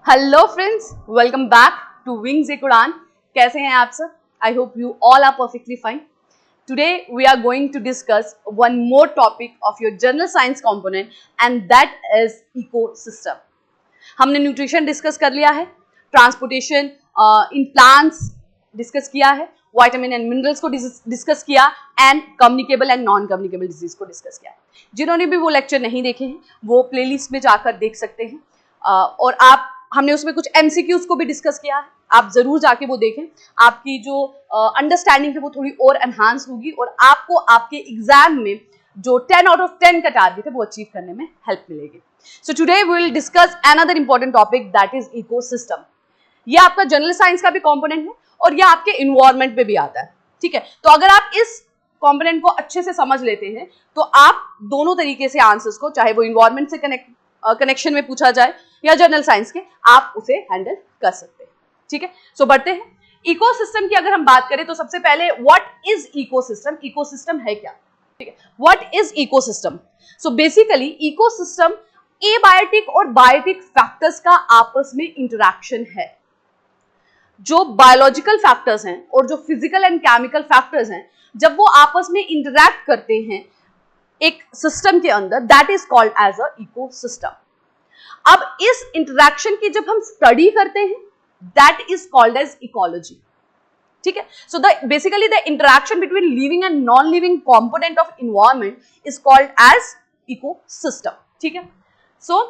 Hello friends, welcome back to Wings एक उड़ान। कैसे हैं आप सब? I hope you all are perfectly fine. Today we are going to discuss one more topic of your general science component and that is ecosystem. हमने nutrition discuss कर लिया है, ट्रांसपोर्टेशन इन प्लांट्स डिस्कस किया है, vitamin and minerals को discuss किया and communicable and non communicable disease को discuss किया। जिन्होंने भी वो लेक्चर नहीं देखे हैं वो प्लेलिस्ट में जाकर देख सकते हैं। और हमने उसमें कुछ MCQs को भी डिस्कस किया है, आप जरूर जाके वो देखें। आपकी जो अंडरस्टैंडिंग है वो थोड़ी और एनहांस होगी और आपको आपके एग्जाम में जो 10 आउट ऑफ 10 का टारगेट है वो अचीव करने में हेल्प मिलेगी। So today we will discuss another important topic that is ecosystem. ये आपका जनरल साइंस का भी कंपोनेंट है और ये आपके इन्वायरमेंट में भी आता है, ठीक है। तो अगर आप इस कंपोनेंट को अच्छे से समझ लेते हैं तो आप दोनों तरीके से आंसर्स को, चाहे वो इन्वायरमेंट से कनेक्शन में पूछा जाए या जनरल साइंस के, आप उसे हैंडल कर सकते हैं, ठीक है। सो बढ़ते हैं। इकोसिस्टम की अगर हम बात करें तो सबसे पहले व्हाट इज इकोसिस्टम, इकोसिस्टम है क्या, ठीक है। What is ecosystem? So basically ecosystem abiotic और बायोटिक फैक्टर्स का आपस में इंटरैक्शन है। जो बायोलॉजिकल फैक्टर्स हैं और जो फिजिकल एंड केमिकल फैक्टर्स हैं, जब वो आपस में इंटरैक्ट करते हैं एक सिस्टम के अंदर, that is called as a ecosystem. अब इस इंटरैक्शन की जब हम स्टडी करते हैं that is called as ecology, ठीक है। So basically the interaction between living and non living component of environment is called as ecosystem, ठीक है। सो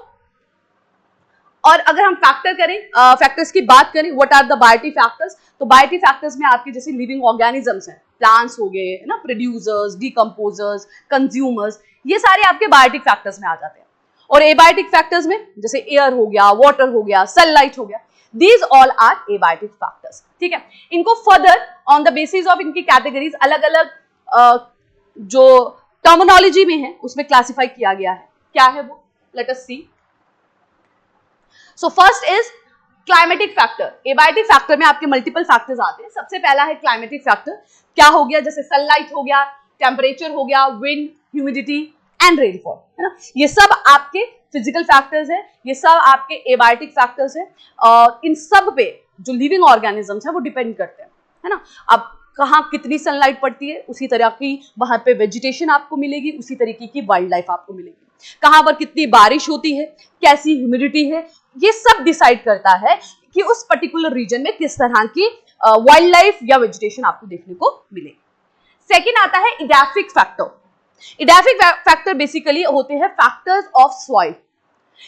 और अगर हम फैक्टर्स की बात करें, what are the biotic factors, तो बायोटिक फैक्टर्स में आपके जैसे लिविंग ऑर्गेनिजम्स हैं, प्लांट्स हो गए ना, प्रोड्यूसर्स, डिकम्पोजर्स, कंज्यूमर्स, ये सारे आपके बायोटिक फैक्टर्स में आ जाते हैं। और एबायोटिक फैक्टर्स में जैसे एयर हो गया, वाटर हो गया, सनलाइट हो गया, these all are abiotic factors, ठीक है। इनको further on the basis of इनकी कैटेगरीज अलग अलग जो टर्मिनोलॉजी में है उसमें क्लासिफाई किया गया है। क्या है वो? Let us see. So first is climatic factor. Abiotic factor में आपके मल्टीपल फैक्टर्स आते हैं। सबसे पहला है क्लाइमेटिक फैक्टर। क्या हो गया? जैसे सनलाइट हो गया, टेम्परेचर हो गया, विंड, ह्यूमिडिटी एंड रेनफॉल, है ना। ये सब आपके फिजिकल फैक्टर्स हैं, ये सब आपके एबायोटिक फैक्टर्स हैं और इन सब पे जो लिविंग ऑर्गेनिजम्स हैं वो डिपेंड करते हैं, है ना। अब कहाँ कितनी सनलाइट पड़ती है उसी तरह की वहां पे वेजिटेशन आपको मिलेगी, उसी तरीके की वाइल्ड लाइफ आपको मिलेगी। कहाँ पर कितनी बारिश होती है, कैसी ह्यूमिडिटी है, ये सब डिसाइड करता है कि उस पर्टिकुलर रीजन में किस तरह की वाइल्ड लाइफ या वेजिटेशन आपको देखने को मिलेगी। सेकेंड आता है इडाफिक फैक्टर। इडाफिक फैक्टर बेसिकली होते हैं फैक्टर्स ऑफ सॉइल,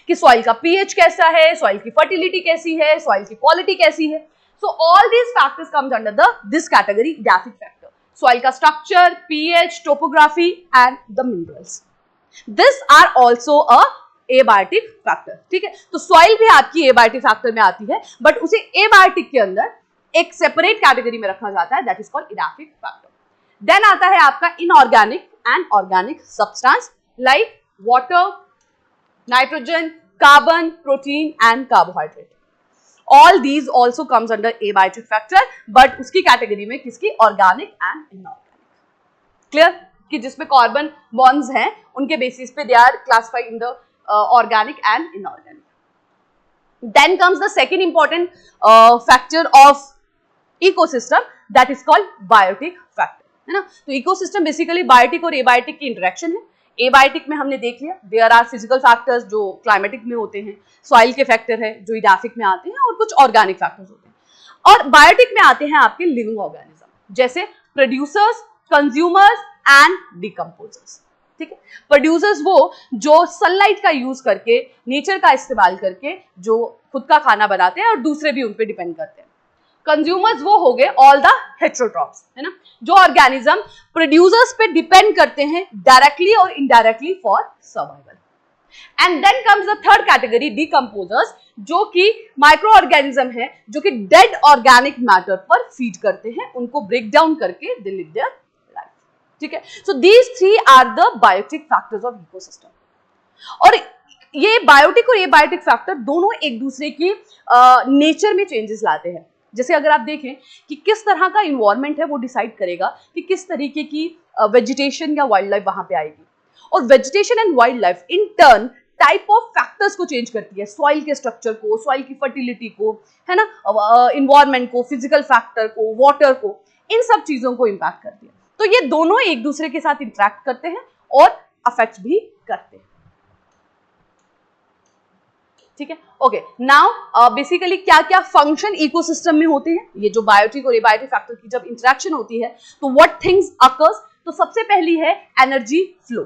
कि सॉइल का पीएच कैसा है, सॉइल की फर्टिलिटी कैसी है, सॉइल की क्वालिटी कैसी है। So all these factors comes under this category edaphic factor. Soil का structure, pH, topography and the minerals, this are also a abiotic factor, ठीक है। तो सॉइल भी आपकी एबायोटिक फैक्टर में आती है, बट उसे एबायोटिक के अंदर एक सेपरेट कैटेगरी में रखा जाता है, that is called edaphic factor. Then आता है आपका inorganic and organic substance like water, nitrogen, carbon, protein and carbohydrate. All these also comes under abiotic factor, but उसकी कैटेगरी में किसकी? Organic and inorganic. क्लियर? कि जिसमें कार्बन बॉन्ड्स हैं उनके बेसिस पे they are classified in the organic and inorganic. Then comes the second important factor of ecosystem, that is called biotic factor, है ना। तो ecosystem basically biotic और abiotic की interaction है। abiotic में हमने देख लिया there are physical factors जो climatic में होते हैं, soil के factor है जो edaphic में आते हैं और कुछ organic factors होते हैं। और biotic में आते हैं आपके living organism जैसे producers, consumers and decomposers, ठीक है। प्रोड्यूसर्स वो जो सनलाइट का यूज करके, नेचर का इस्तेमाल करके जो खुद का खाना बनाते हैं और दूसरे भी उन पे डिपेंड करते हैं। कंज्यूमर्स वो हो गए ऑल द हेटेरोट्रॉप्स, है ना, जो ऑर्गेनिज्म प्रोड्यूसर्स पे डिपेंड करते हैं डायरेक्टली और indirectly for survival. And then comes the third category decomposers, जो कि माइक्रो ऑर्गेनिज्म है जो कि डेड ऑर्गेनिक मैटर पर फीड करते हैं, उनको ब्रेक डाउन करके दे लिव देयर, ठीक है। So these three are the biotic factors of ecosystem. और ये बायोटिक और एबायोटिक फैक्टर दोनों एक दूसरे की नेचर में चेंजेस लाते हैं। जैसे अगर आप देखें कि किस तरह का इन्वायरमेंट है वो डिसाइड करेगा कि किस तरीके की वेजिटेशन या वाइल्ड लाइफ वहां पे आएगी, और vegetation and wild life in turn type of factors को चेंज करती है, सॉइल के स्ट्रक्चर को, सॉइल की फर्टिलिटी को, है ना, इन्वायरमेंट को, फिजिकल फैक्टर को, वाटर को, इन सब चीजों को इंपैक्ट करती है। तो ये दोनों एक दूसरे के साथ इंटरेक्ट करते हैं और अफेक्ट भी करते हैं। ठीक है, ओके। नाउ बेसिकली क्या क्या फंक्शन इकोसिस्टम में होते हैं, ये जो बायोटिक और एबायोटिक फैक्टर की जब इंटरेक्शन होती है तो व्हाट थिंग्स अकर्स। तो सबसे पहली है energy flow.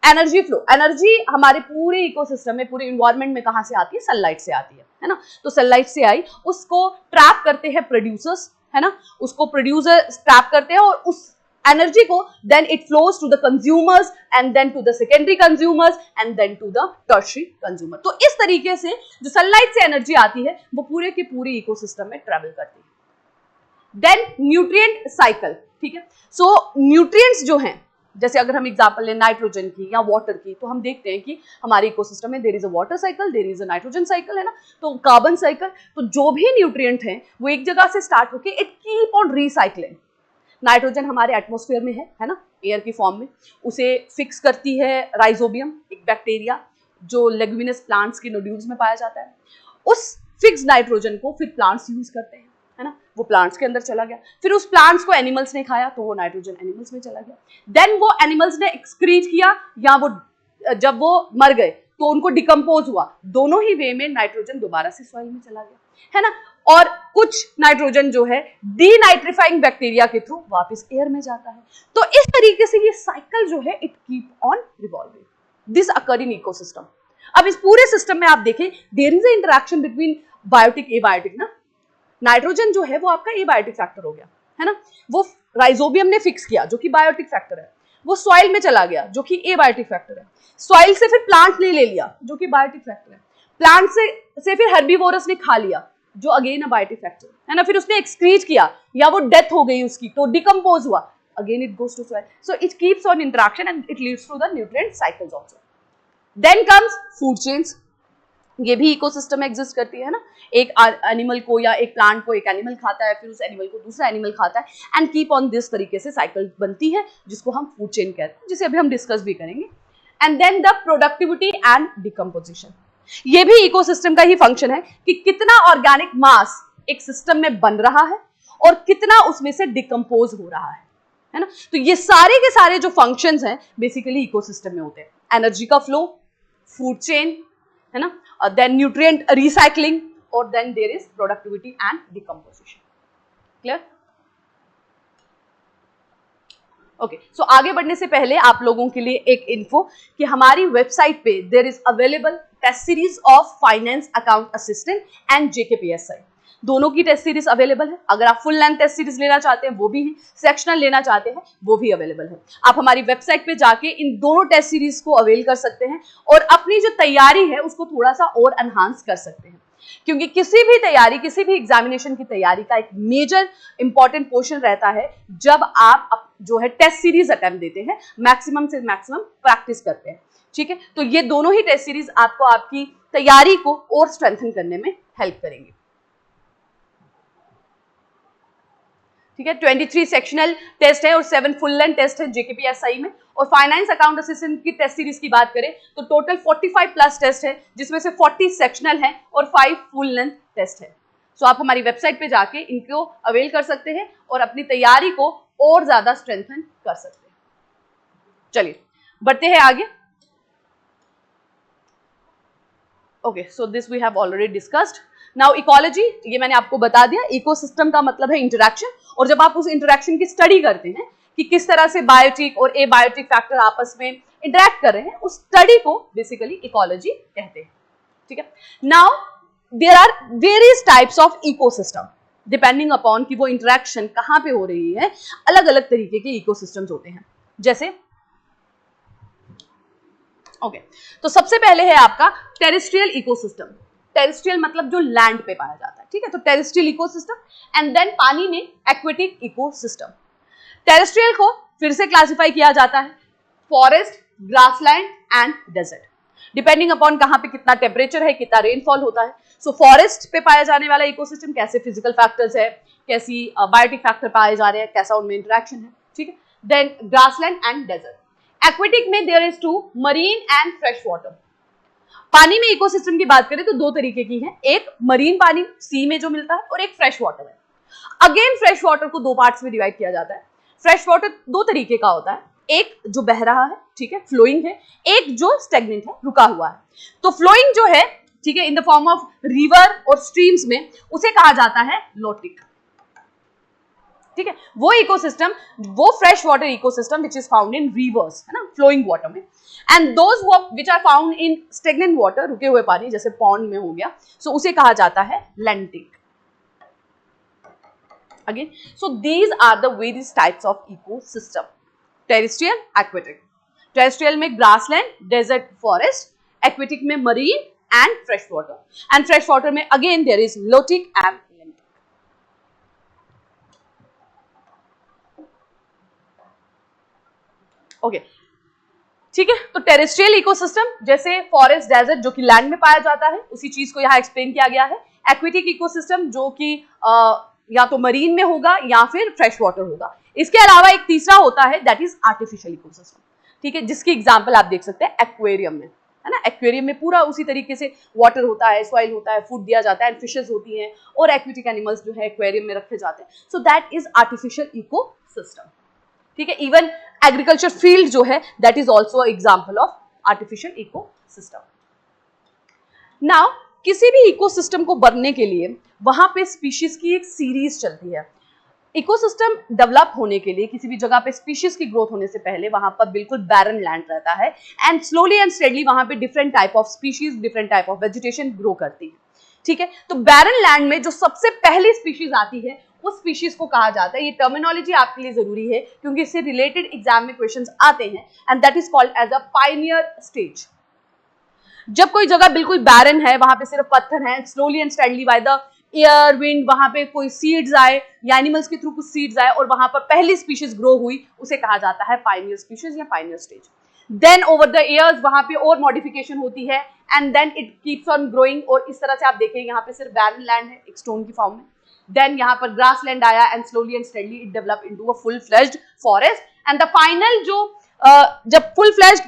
Energy flow, energy हमारे पूरे इकोसिस्टम में, पूरे इन्वायरमेंट में कहां से आती है? सनलाइट से आती है ना। तो सनलाइट से आई, उसको ट्रैप करते हैं प्रोड्यूसर्स, है ना, उसको प्रोड्यूसर ट्रैप करते हैं और उस एनर्जी को then it flows to the consumers and then to the secondary consumers and then to the tertiary consumer. तो इस तरीके से जो सनलाइट से एनर्जी आती है वो पूरे के पूरे इकोसिस्टम में ट्रेवल करती है। देन न्यूट्रिएंट साइकिल, ठीक है। सो न्यूट्रिएंट्स जो हैं, जैसे अगर हम एग्जांपल लें नाइट्रोजन की या वाटर की, तो हम देखते हैं कि हमारे इकोसिस्टम में there is a water cycle, there is a nitrogen cycle, है ना, तो कार्बन साइकिल। तो जो भी न्यूट्रिएंट हैं वो एक जगह से स्टार्ट होकर it keep on recycling. Nitrogen हमारे एटमॉस्फेयर में है ना, एयर की फॉर्म में, उसे फिक्स करती है राइजोबियम, एक बैक्टीरिया जो लेग्यूमिनस प्लांट्स के नोड्यूल्स में पाया जाता है। उस फिक्स नाइट्रोजन को फिर प्लांट्स यूज करते हैं, है ना, वो प्लांट्स के अंदर चला गया, फिर उस प्लांट्स को एनिमल्स ने खाया तो वो नाइट्रोजन एनिमल्स में चला गया। देन वो एनिमल्स ने एक्सक्रीट किया या वो जब वो मर गए तो उनको डिकम्पोज हुआ, दोनों ही वे में नाइट्रोजन दोबारा से सॉइल में चला गया, है ना। और कुछ नाइट्रोजन जो है डीनाइट्रिफाइंग बैक्टीरिया के थ्रू वापस एयर में जाता है। तो इस तरीके से ये साइकिल जो है it keep on revolving, this occur in ecosystem. अब इस पूरे सिस्टम में आप देखें there is a interaction between biotic abiotic ना। नाइट्रोजन जो है वो आपका एबायोटिक फैक्टर हो गया, है ना, वो राइजोबियम ने फिक्स किया जो कि बायोटिक फैक्टर है, वो सॉइल में चला गया जो कि एबायोटिक फैक्टर है, सॉइल से फिर प्लांट ने ले लिया जो कि बायोटिक फैक्टर है, प्लांट से फिर हर्बीवोरस ने खा लिया जो अगेन अ बायोटिक फैक्टर है ना, फिर उसने एक्सक्रीट किया या वो डेथ हो गई उसकी तो डिकम्पोज हुआ, again it goes to soil. So it keeps on interaction and it leads to the nutrient cycles also. Then comes food chains, ये भी इकोसिस्टम में एग्जिस्ट करती है ना, एक एनिमल को या एक प्लांट को एक एनिमल खाता है, फिर उस एनिमल को दूसरा एनिमल खाता है एंड कीप ऑन दिस तरीके से साइकिल बनती है जिसको हम फूड चेन कहते हैं, जिसे अभी हम डिस्कस भी करेंगे। And then the productivity and decomposition, ये भी इकोसिस्टम का ही फंक्शन है कि कितना ऑर्गेनिक मास एक सिस्टम में बन रहा है और कितना उसमें से डिकम्पोज हो रहा है ना। तो ये सारे के सारे जो फंक्शंस हैं बेसिकली इकोसिस्टम में होते हैं, एनर्जी का फ्लो, फूड चेन, है ना, then nutrient recycling और then there is productivity and decomposition. Clear? Okay, so आगे बढ़ने से पहले आप लोगों के लिए एक इन्फो कि हमारी वेबसाइट पे there is available test series of finance account assistant and JKPSI, दोनों की टेस्ट सीरीज अवेलेबल है। अगर आप फुल लेंथ टेस्ट सीरीज लेना चाहते हैं वो भी है, सेक्शनल लेना चाहते हैं वो भी अवेलेबल है। आप हमारी वेबसाइट पे जाके इन दोनों टेस्ट सीरीज को अवेल कर सकते हैं और अपनी जो तैयारी है उसको थोड़ा सा और एनहांस कर सकते हैं, क्योंकि किसी भी तैयारी, किसी भी एग्जामिनेशन की तैयारी का एक मेजर इंपॉर्टेंट पोर्शन रहता है जब आप जो है टेस्ट सीरीज अटेम्प्ट देते हैं, मैक्सिमम से मैक्सिमम प्रैक्टिस करते हैं। ठीक है, तो ये दोनों ही टेस्ट सीरीज आपको आपकी तैयारी को और स्ट्रेंथन करने में हेल्प करेंगे। ठीक है, 23 सेक्शनल टेस्ट है और 7 फुल लेंथ टेस्ट है JKPSI में। और फाइनेंस अकाउंट असिस्टेंट की टेस्ट सीरीज की बात करें तो टोटल 45 प्लस टेस्ट है, जिसमें से 40 सेक्शनल है और 5 फुल लेंथ टेस्ट है। सो आप हमारी वेबसाइट पे जाके इनको अवेल कर सकते हैं और अपनी तैयारी को और ज्यादा स्ट्रेंथन कर सकते हैं। चलिए बढ़ते हैं आगे। Okay, so this we have already discussed. Now ecology, ये मैंने आपको बता दिया, इकोसिस्टम का मतलब है इंटरैक्शन, और जब आप उस इंटरैक्शन की स्टडी करते हैं कि किस तरह से बायोटिक और एबायोटिक फैक्टर आपस में इंटरैक्ट कर रहे हैं, उस स्टडी को बेसिकली इकोलॉजी कहते हैं। ठीक है, now there are various types of ecosystem depending upon कि वो इंटरैक्शन कहां पे हो रही है। अलग अलग तरीके के इकोसिस्टम्स होते हैं, जैसे ओके, तो सबसे पहले है आपका टेरेस्ट्रियल इकोसिस्टम। टेरेस्ट्रियल मतलब जो लैंड पे पाया जाता है। ठीक है, तो टेरेस्ट्रियल इकोसिस्टम एंड देन पानी में एक्वेटिक इकोसिस्टम। टेरेस्ट्रियल को फिर से क्लासिफाई किया जाता है forest, grassland and desert, depending upon कहां पे कितना टेम्परेचर है, कितना रेनफॉल होता है। सो फॉरेस्ट पे पाया जाने वाला इकोसिस्टम, कैसे फिजिकल फैक्टर्स है, कैसी बायोटिक फैक्टर पाए जा रहे हैं, कैसा उनमें इंटरेक्शन है। ठीक है, then grassland and desert aquatic में there is two, marine and fresh water. पानी में इकोसिस्टम की बात करें तो दो तरीके की है, एक मरीन पानी सी में जो मिलता है और एक फ्रेश वाटर है। अगेन फ्रेश वाटर को दो पार्ट्स में डिवाइड किया जाता है। फ्रेश वाटर दो तरीके का होता है, एक जो बह रहा है, ठीक है, फ्लोइंग है, एक जो स्टेगनेंट है, रुका हुआ है। तो फ्लोइंग जो है, ठीक है, in the form of river और स्ट्रीम्स में, उसे कहा जाता है लोटिक, ठीक है। वो इकोसिस्टम, वो fresh water ecosystem which is found in rivers, है ना, फ्लोइंग वाटर में, and those which are found in stagnant water, रुके हुए पानी जैसे पॉन्ड में हो गया, सो उसे कहा जाता है lentic. Again, so these are the various types of ecosystem: terrestrial, aquatic. Terrestrial में grassland, desert, forest. Aquatic में marine and fresh water. And fresh water में again there is lotic and lentic. Okay, ठीक है। तो terrestrial ecosystem जैसे forest, desert जो कि land में पाया जाता है, उसी चीज को यहाँ एक्सप्लेन किया गया है। एक्वेटिक इकोसिस्टम जो कि या तो मरीन में होगा या फिर फ्रेश वाटर होगा। इसके अलावा एक तीसरा होता है दैट इज आर्टिफिशियल इकोसिस्टम, ठीक है, जिसकी एग्जांपल आप देख सकते हैं एक्वेरियम में, है ना। एक्वेरियम में पूरा उसी तरीके से वाटर होता है, सॉइल होता है, फूड दिया जाता है, फिशेस होती हैं और एक्वेटिक एनिमल्स जो है एक्वेरियम में रखे जाते हैं। So that is artificial ecosystem, ठीक है। इवन एग्रीकल्चर फील्ड जो है that is also example of artificial ecosystem. Now किसी भी इकोसिस्टम को बनने के लिए वहां पे स्पीशीज की एक सीरीज चलती है। इकोसिस्टम डेवलप होने के लिए किसी भी जगह पे स्पीशीज की ग्रोथ होने से पहले वहां पर बिल्कुल बैरन लैंड रहता है, एंड स्लोली एंड स्टेडली वहां पे different type of species, different type of vegetation grow करती है, ठीक है। तो बैरन लैंड में जो सबसे पहली स्पीशीज आती है उस स्पीशीज को कहा जाता है, ये टर्मिनोलॉजी आपके लिए जरूरी है क्योंकि इससे रिलेटेड एग्जाम में क्वेश्चंस आते हैं, and that is called as a pioneer stage. जब कोई जगह बिल्कुल बैरन है, वहां पे सिर्फ पत्थर है, slowly and steadily by the air, wind, वहां पे कोई सीड्स आए या एनिमल्स के थ्रू कुछ सीड्स आए और वहां पर पहली स्पीशीज ग्रो हुई, उसे कहा जाता है पायनियर स्पीशीज या pioneer stage. Then over the years वहां पे और मॉडिफिकेशन होती है, and then it keeps on growing, और इस तरह से आप देखेंगे यहाँ पे सिर्फ बैरन लैंड है एक स्टोन की फॉर्म में। देन यहाँ पर ग्रास लैंड आया, and slowly and steadily it develop into a full fledged forest, and the final जो जब फुल फ्लेज्ड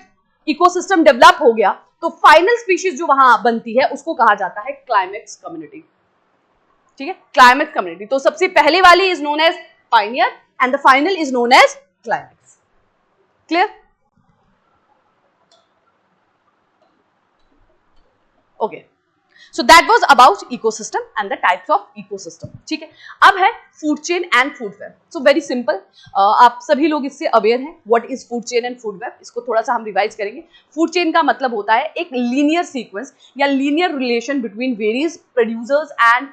इकोसिस्टम डेवलप हो गया तो फाइनल स्पीशीज जो वहां बनती है उसको कहा जाता है क्लाइमेक्स कम्युनिटी, ठीक है, क्लाइमेक्स कम्युनिटी। तो सबसे पहले वाली is known as pioneer and the final is known as climax. Clear? Okay, so that was about ecosystem and the types of ecosystem, ठीक है। अब है food chain and food web. So very simple, आप सभी लोग इससे aware हैं what is food chain and food web. इसको थोड़ा सा हम रिवाइज करेंगे। फूड चेन का मतलब होता है एक लीनियर सीक्वेंस या linear relation between various producers and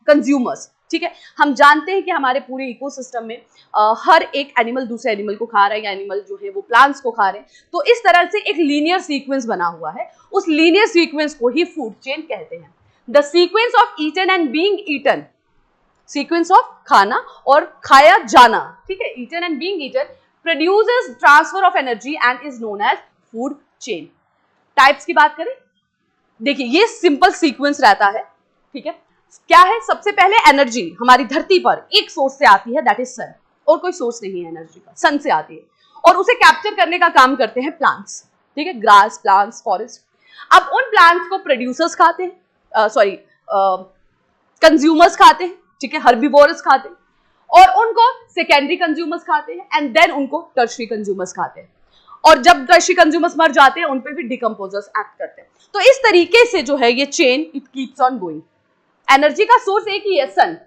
consumers, ठीक है। हम जानते हैं कि हमारे पूरे इकोसिस्टम में हर एक एनिमल दूसरे एनिमल को खा रहा है, या एनिमल जो है वो प्लांट्स को खा रहे हैं, तो इस तरह से एक लीनियर सीक्वेंस बना हुआ है। उस लीनियर सीक्वेंस को ही फूड चेन कहते हैं। The sequence of eaten and being eaten, sequence of खाना और खाया जाना, ठीक है, eaten and being eaten produces transfer of energy and is known as food chain. Types की बात करें, देखिए ये सिंपल सीक्वेंस रहता है, ठीक है। क्या है? सबसे पहले एनर्जी हमारी धरती पर एक सोर्स से आती है, दैट इज सन, और कोई सोर्स नहीं है एनर्जी का, सन से आती है, और उसे कैप्चर करने का काम करते हैं प्लांट्स, ठीक है, ग्रास, प्लांट्स, फॉरेस्ट। अब उन प्लांट्स को प्रोड्यूसर्स खाते हैं, कंज्यूमर्स खाते हैं, ठीक है, हर्बीवोरस खाते हैं, और उनको सेकेंडरी कंज्यूमर्स खाते हैं, एंड देन उनको टर्शरी कंज्यूमर्स खाते हैं, और जब टर्शरी कंज्यूमर्स मर जाते हैं उन पे भी डिकम्पोजर्स एक्ट करते हैं। तो इस तरीके से जो है ये chain it keeps on going. Energy का सोर्स एक ही है, सन,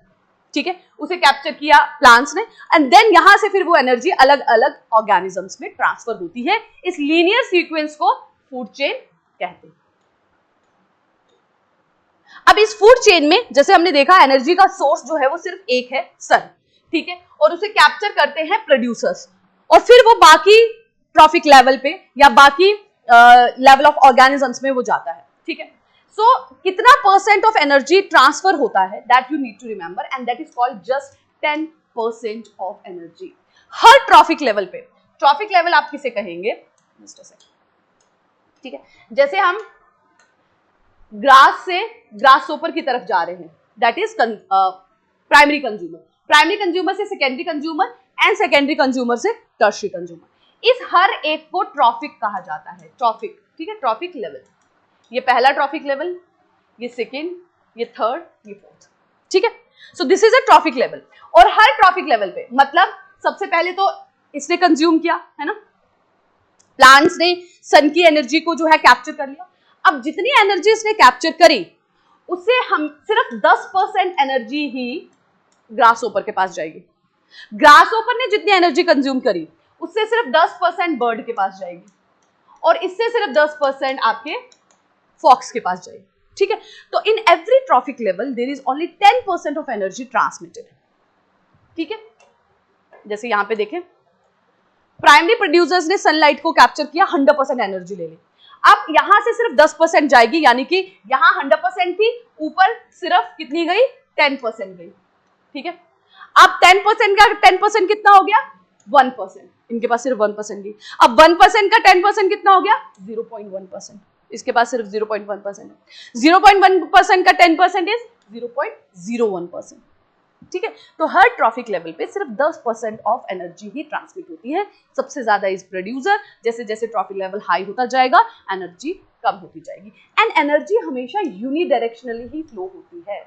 ठीक है, उसे कैप्चर किया प्लांट्स ने, एंड देन यहां से फिर वो एनर्जी अलग अलग ऑर्गेनिजम्स में ट्रांसफर होती है। इस लीनियर सीक्वेंस को फूड चेन कहते हैं। अब इस फूड चेन में जैसे हमने देखा एनर्जी का सोर्स जो है वो सिर्फ एक है, सन, ठीक है, और उसे कैप्चर करते हैं प्रोड्यूसर्स, और फिर वो बाकी ट्रॉफिक लेवल पे या बाकी लेवल ऑफ ऑर्गेनिजम्स में वो जाता है, ठीक है। सो कितना परसेंट ऑफ एनर्जी ट्रांसफर होता है that you need to remember, and that is called just 10% of energy हर ट्रॉफिक लेवल पे। ट्रॉफिक लेवल आप किसे कहेंगे? ठीक है, जैसे हम ग्रास से ग्रासहोपर की तरफ जा रहे हैं, that is primary consumer, primary consumer से secondary consumer, and secondary consumer से टर्शरी कंज्यूमर। इस हर एक को ट्रॉफिक कहा जाता है, ट्रॉफिक, ठीक है, ट्रॉफिक लेवल। ये पहला ट्रॉफिक लेवल, ये सेकेंड, ये थर्ड, ये फोर्थ, ठीक है। So this is a trophic level. और हर ट्रॉफिक लेवल पे मतलब सबसे पहले तो इसने कंज्यूम किया है ना, प्लांट्स ने सन की एनर्जी को जो है कैप्चर कर लिया। अब जितनी एनर्जी इसने कैप्चर करी उससे हम सिर्फ 10% एनर्जी ही ग्रास ओपर के पास जाएगी। ग्रास ओपर ने जितनी एनर्जी कंज्यूम करी उससे सिर्फ 10% बर्ड के पास जाएगी और इससे सिर्फ 10% आपके फॉक्स के पास जाएगी, ठीक है। तो in every trophic level there is only 10% of energy transmitted, ठीक है। जैसे यहां पे देखें, प्राइमरी प्रोड्यूसर्स ने सनलाइट को कैप्चर किया, 100% एनर्जी ले ली। अब यहां से सिर्फ 10% जाएगी, यानी कि यहां 100% थी, ऊपर सिर्फ कितनी गई, 10% गई, ठीक है। अब 10% का 10% कितना हो गया, 1%। इनके पास सिर्फ 1% गई। अब 1% का 10% कितना हो गया, 0.1%। इसके पास सिर्फ 0.1% है। 0.1% का 10% इज 0.01%, ठीक है। तो हर ट्रॉफिक लेवल पे सिर्फ 10% ऑफ एनर्जी ही ट्रांसमिट होती है। सबसे ज्यादा इज प्रोड्यूसर, जैसे जैसे ट्रॉफिक लेवल हाई होता जाएगा एनर्जी कम होती जाएगी। एंड एनर्जी हमेशा यूनिडायरेक्शनली ही फ्लो होती है,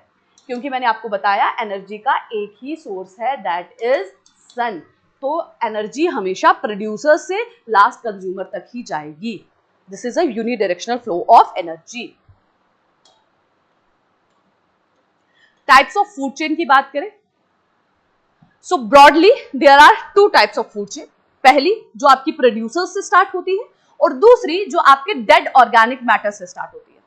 क्योंकि मैंने आपको बताया एनर्जी का एक ही सोर्स है, दैट इज सन। तो एनर्जी हमेशा प्रोड्यूसर से लास्ट कंज्यूमर तक ही जाएगी। This is a unidirectional flow of energy. Types of food chain की बात करें, so broadly there are 2 types of food chain. पहली जो आपकी प्रोड्यूसर्स से स्टार्ट होती है और दूसरी जो आपके डेड ऑर्गेनिक मैटर से स्टार्ट होती है,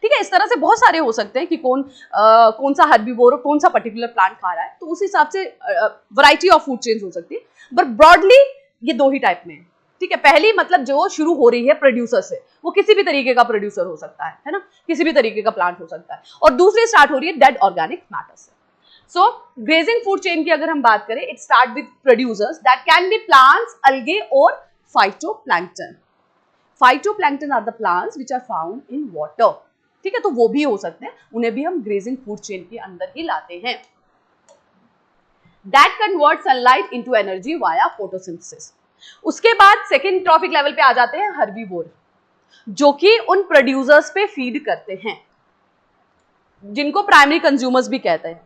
ठीक है। इस तरह से बहुत सारे हो सकते हैं कि कौन सा हर्बीवोर और कौन सा पर्टिकुलर प्लांट खा रहा है, तो उस हिसाब से वैरायटी ऑफ फूड चेन्स हो सकती है। बट ब्रॉडली ये 2 ही टाइप में है, ठीक है। पहली मतलब जो शुरू हो रही है प्रोड्यूसर से, वो किसी भी तरीके का प्रोड्यूसर हो सकता है ना, किसी भी तरीके का प्लांट हो सकता है। और दूसरी स्टार्ट हो रही है डेड ऑर्गेनिक मैटर से। सो ग्रेजिंग फूड चेन की अगर हम बात करें, it start with producers that can be plants, algae और phytoplankton. Phytoplankton are the plants which are found in water, ठीक है। तो वो भी हो सकते हैं, उन्हें भी हम ग्रेजिंग फूड चेन के अंदर ही लाते हैं। That convert sunlight into energy via photosynthesis. उसके बाद सेकेंड ट्रॉफिक लेवल पे आ जाते हैं हर्बीवोर, जो कि उन प्रोड्यूसर्स पे फीड करते हैं, जिनको प्राइमरी कंज्यूमर्स भी कहते हैं।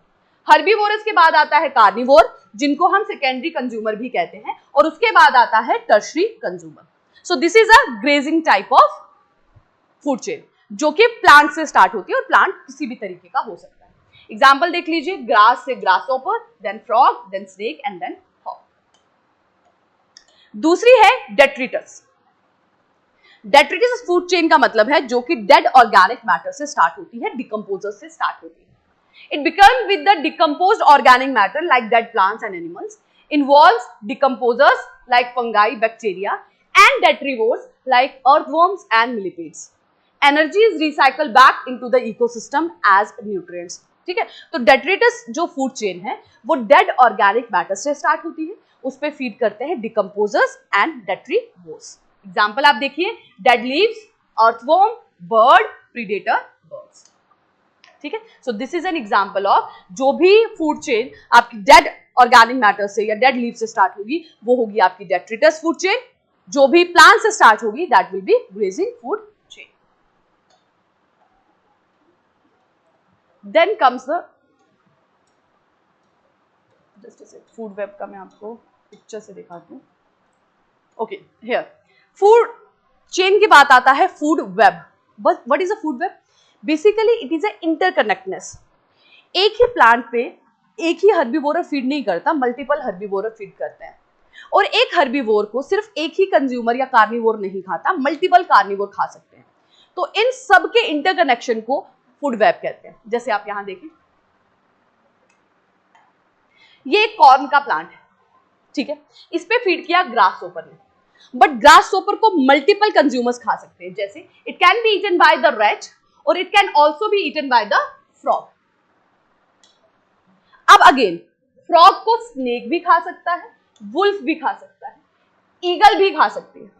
हर्बीवोरस के बाद आता है कार्निवोर, जिनको हम सेकेंडरी कंज्यूमर भी कहते हैं, और उसके बाद आता है tertiary consumer. So this is a grazing type of food chain, जो कि प्लांट से स्टार्ट होती है और प्लांट किसी भी तरीके का हो सकता है। एग्जाम्पल देख लीजिए, ग्रास से grasshopper, then frog, then snake and then hawk. दूसरी है डेट्रिटस। डेट्रिटस फूड चेन का मतलब है जो कि डेड ऑर्गेनिक मैटर से स्टार्ट होती है, डिकम्पोजर से स्टार्ट होती है। It becomes with the decomposed organic matter like dead plants and animals, involves decomposers like fungi, bacteria, and detrivores like earthworms and millipedes. Energy is recycled back into the ecosystem as nutrients. ठीक है, तो detritus जो food chain है वो dead organic matter से start होती है, उस पर फीड करते हैं डिकम्पोजर्स एंड डेट्रीवोर्स। एग्जाम्पल आप देखिए, dead leaves, earthworm, bird, predator, birds, ठीक है। So this is an example of जो भी फूड चेन आपकी डेड ऑर्गेनिक मैटर से या डेड लीव से स्टार्ट होगी वो होगी आपकी डेट्रिटस फूड चेन। जो भी प्लांट से स्टार्ट होगी that will be grazing food chain. Then comes the food web का मैं आपको पिक्चर से दिखाती हूँ। ओके, हियर फूड चेन की बात आता है, food web. What is a food web? Basically it is a interconnectedness. एक ही प्लांट पे एक ही हर्बीवोरर फीड नहीं करता, मल्टीपल हर्बीवोरर फीड करते हैं। और एक हर्बीवोर को सिर्फ एक ही कंज्यूमर या कार्निवोर नहीं खाता, मल्टीपल कार्निवोर खा सकते हैं। तो इन सब के इंटरकनेक्शन को फूड वेब कहते हैं। जैसे आप यहां देखें, ये एक कॉर्न का प्लांट है, ठीक है। इस पे फीड किया ग्रासहॉपर ने, बट ग्रासहॉपर को मल्टीपल कंज्यूमर्स खा सकते हैं। जैसे it can be eaten by the rat और it can also be eaten by the frog. अब अगेन, फ्रॉग को स्नेक भी खा सकता है, वुल्फ भी खा सकता है, ईगल भी खा सकती है,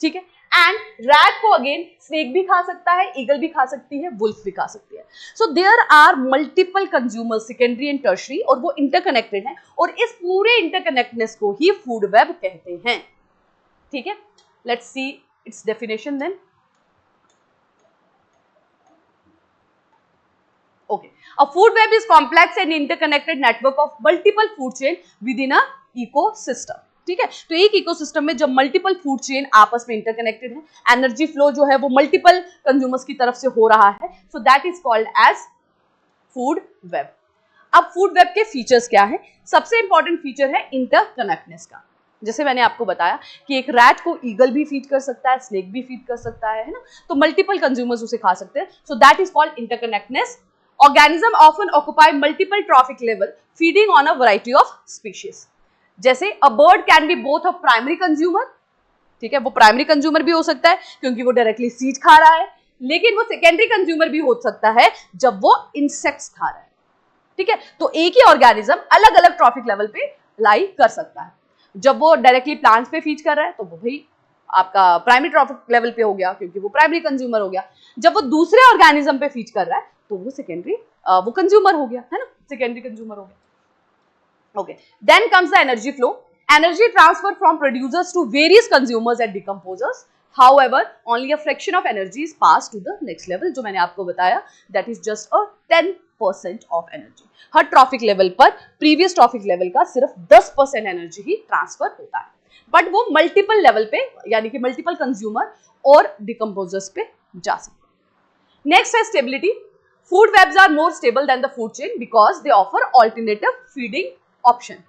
ठीक है। एंड रैट को अगेन स्नेक भी खा सकता है, ईगल भी खा सकती है, वुल्फ भी खा सकती है। So there are multiple consumers, secondary and tertiary, और वो इंटरकनेक्टेड है, और इस पूरे इंटरकनेक्टनेस को ही फूड वेब कहते हैं, ठीक है, let's see its definition then. Okay, a food web is complex and interconnected network of multiple food chain within a ecosystem. ठीक है, तो एक इकोसिस्टम में जब मल्टीपल फूड चेन आपस में इंटरकनेक्टेड है, एनर्जी फ्लो जो है वो मल्टीपल कंज्यूमर्स की तरफ से हो रहा है, so that is called as food web. अब फूड वेब के फीचर्स क्या है? सबसे इंपॉर्टेंट फीचर है इंटरकनेक्टनेस का. जैसे मैंने आपको बताया कि एक रैट को ईगल भी फीड कर सकता है, स्नेक भी फीड कर सकता है ना, तो मल्टीपल कंज्यूमर्स उसे खा सकते हैं, so that is called interconnectedness. Organisms often occupy multiple trophic level, feeding on a variety of species. जैसे a bird can be both a primary consumer, ठीक है, वो प्राइमरी कंज्यूमर भी हो सकता है क्योंकि वो डायरेक्टली सीड खा रहा है, लेकिन वो सेकेंडरी कंज्यूमर भी हो सकता है जब वो इंसेक्ट्स खा रहा है. ठीक है, तो एक ही ऑर्गेनिज्म अलग अलग ट्रॉफिक लेवल पे लाई कर सकता है. जब वो डायरेक्टली प्लांट्स पे फीड कर रहा है तो वो भाई आपका प्राइमरी ट्रॉफिक लेवल पे हो गया क्योंकि वो प्राइमरी कंज्यूमर हो गया. जब वो दूसरे ऑर्गेनिज्म पे फीड कर रहा है तो वो सेकेंडरी वो कंज्यूमर हो गया, है ना, सेकेंडरी कंज्यूमर हो गया. Okay, then comes the energy flow. Energy transfer from producers to various consumers and decomposers. However only a fraction of energy is pass to the next level. जो मैंने आपको बताया that is just a 10% of energy. हर trophic level पर previous trophic level का सिर्फ 10% energy ही transfer होता है, बट वो मल्टीपल लेवल पे यानी कि मल्टीपल कंज्यूमर और डिकम्पोजर्स पे जा सकते हैं. नेक्स्ट है stability. Food webs are more stable than the food chain because they offer alternative feeding option.